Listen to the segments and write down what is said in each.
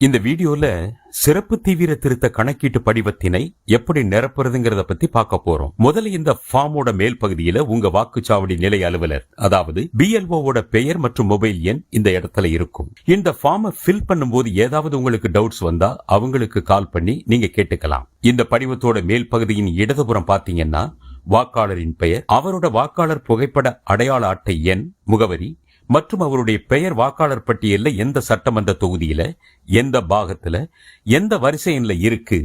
இந்த வீடியோல சிறப்பு தீவிர திருத்த கணக்கீட்டு படிவத்தினை எப்படி நிரப்புறதுங்கிறத பத்தி பார்க்க போறோம். முதல்ல இந்த ஃபார்மோட மேல் பகுதியில உங்க வாக்குச்சாவடி நிலை அலுவலர், அதாவது BLOவோட பெயர் மற்றும் மொபைல் எண் இந்த இடத்துல இருக்கும். இந்த ஃபார்மை ஃபில் பண்ணும்போது ஏதாவது உங்களுக்கு டவுட்ஸ் வந்தா அவங்களுக்கு கால் பண்ணி நீங்க கேட்டுக்கலாம். இந்த படிவத்தோட மேல் பகுதியின் இடதுபுறம் பாத்தீங்கன்னா வாக்காளரின் பெயர், அவரோட வாக்காளர் புகைப்பட அடையாள அட்டை எண், முகவரி மற்றும் அவருடைய பெயர் வாக்காளர் பட்டியல்ல எந்த சட்டமன்ற தொகுதியில, எந்த பாகத்துல, எந்த வரிசையில இருக்கு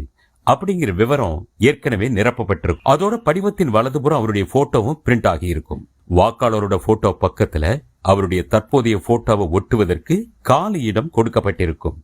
அப்படிங்கிற விவரம் ஏற்கனவே நிரப்பப்பட்டிருக்கும். அதோட படிவத்தின் வலதுபுறம் அவருடைய போட்டோவும் பிரிண்ட் ஆகி இருக்கும். வாக்காளரோட போட்டோ பக்கத்துல அவருடைய தற்போதைய போட்டோவை ஒட்டுவதற்கு காலி இடம் கொடுக்கப்பட்டிருக்கும்.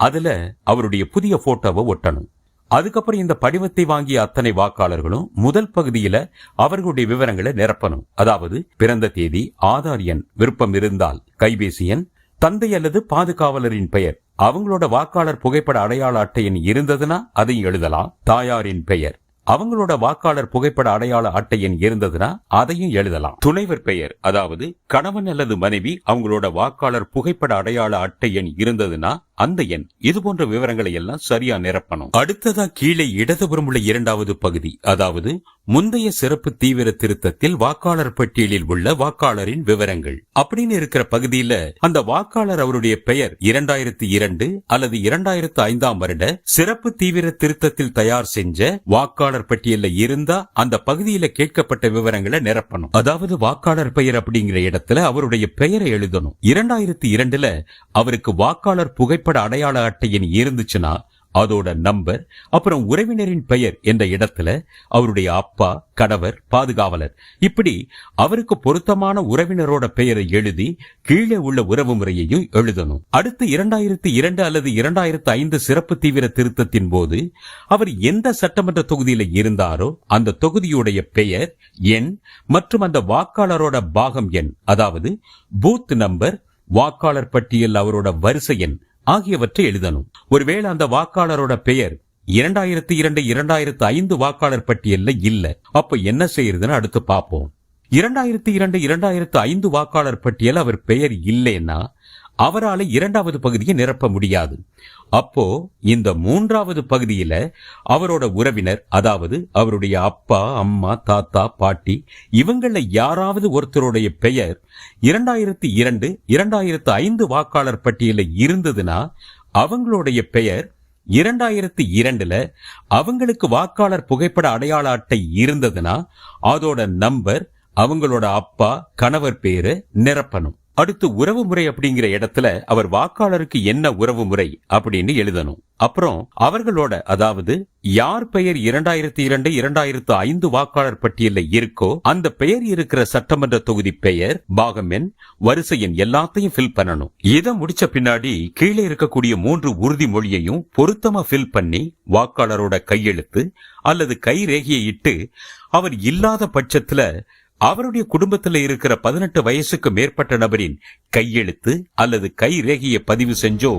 அதுல அவருடைய புதிய போட்டோவை ஒட்டணும். அதுக்கப்புறம் இந்த படிவத்தை வாங்கிய அத்தனை வாக்காளர்களும் முதல் பகுதியில அவர்களுடைய விவரங்களை நிரப்பணும். அதாவது பிறந்த தேதி, ஆதார் எண், விருப்பம் இருந்தால் கைபேசி எண், தந்தை அல்லது பாதுகாவலரின் பெயர், அவங்களோட வாக்காளர் புகைப்பட அடையாள அட்டை எண் இருந்ததுன்னா அதையும் எழுதலாம். தாயாரின் பெயர், அவங்களோட வாக்காளர் புகைப்பட அடையாள அட்டை எண் இருந்ததுன்னா அதையும் எழுதலாம். துணைவர் பெயர், அதாவது கணவன் அல்லது மனைவி அவங்களோட வாக்காளர் புகைப்பட அடையாள அட்டை எண் இருந்ததுன்னா அந்த எண். இது போன்ற விவரங்களை எல்லாம் சரியா நிரப்பணும். அடுத்ததா கீழே இடதுபுறம் உள்ள இரண்டாவது பகுதி, அதாவது முந்தைய சிறப்பு தீவிர திருத்தத்தில் வாக்காளர் பட்டியலில் உள்ள வாக்காளரின் விவரங்கள் அப்படின்னு இருக்கிற பகுதியில அந்த வாக்காளர் அவருடைய பெயர் 2002 அல்லது 2005 வருட சிறப்பு தீவிர திருத்தத்தில் தயார் செஞ்ச வாக்காளர் பட்டியல்ல இருந்தா அந்த பகுதியில கேட்கப்பட்ட விவரங்களை நிரப்பணும். அதாவது வாக்காளர் பெயர் அப்படிங்கிற இடத்துல அவருடைய பெயரை எழுதணும். 2002ல அவருக்கு வாக்காளர் புகைப்பட அடையாள அட்டை எண் இருந்துச்சுன்னா அதோட நம்பர், அப்புறம் உறவினரின் பெயர் என்ற இடத்துல அவருடைய அப்பா, கணவர், பாதுகாவலர், இப்படி அவருக்கு பொருத்தமான உறவினரோட பெயரை எழுதி கீழே உள்ள உறவு முறையையும் எழுதணும். அடுத்து 2002 அல்லது 2005 சிறப்பு தீவிர திருத்தத்தின் போது அவர் எந்த சட்டமன்ற தொகுதியில இருந்தாரோ அந்த தொகுதியுடைய பெயர், எண் மற்றும் அந்த வாக்காளரோட பாகம் எண், அதாவது பூத் நம்பர், வாக்காளர் பட்டியல் அவரோட வரிசை எண் ஆகியவற்றை எழுதணும். ஒருவேளை அந்த வாக்காளரோட பெயர் 2002 2005 வாக்காளர் பட்டியல்ல இல்ல, அப்ப என்ன செய்யறதுன்னு அடுத்து பார்ப்போம். 2002 2005 வாக்காளர் பட்டியல் அவர் பெயர் இல்லைன்னா அவரால் இரண்டாவது பகுதியை நிரப்ப முடியாது. அப்போ இந்த மூன்றாவது பகுதியில அவரோட உறவினர், அதாவது அவருடைய அப்பா, அம்மா, தாத்தா, பாட்டி, இவங்கள யாராவது ஒருத்தருடைய பெயர் 2002 2005 வாக்காளர் பட்டியல இருந்ததுன்னா அவங்களுடைய பெயர் 2002ல அவங்களுக்கு வாக்காளர் புகைப்பட அடையாள அட்டை இருந்ததுன்னா அதோட நம்பர், அவங்களோட அப்பா, கணவர் பேரு நிரப்பணும். அடுத்து உறவு முறை அப்படிங்கிற இடத்துல அவர் வாக்காளருக்கு என்ன உறவு முறை அப்படின்னு எழுதணும். அப்புறம் அவர்களோட, அதாவது யார் பெயர் 2002 2005 வாக்காளர் பட்டியல்ல இருக்கோ அந்த பெயர் இருக்கிற சட்டமன்ற தொகுதி பெயர், பாகம் எண், வரிசை எண் எல்லாத்தையும் ஃபில் பண்ணணும். இதை முடிச்ச பின்னாடி கீழே இருக்கக்கூடிய 3 உறுதிமொழியையும் பொருத்தமா ஃபில் பண்ணி வாக்காளரோட கையெழுத்து அல்லது கை ரேகையை இட்டு, அவர் இல்லாத பட்சத்துல அவருடைய குடும்பத்தில் இருக்கிற 18 வயசுக்கு மேற்பட்ட நபரின் கையெழுத்து அல்லது கை ரேகையை பதிவு செஞ்சோ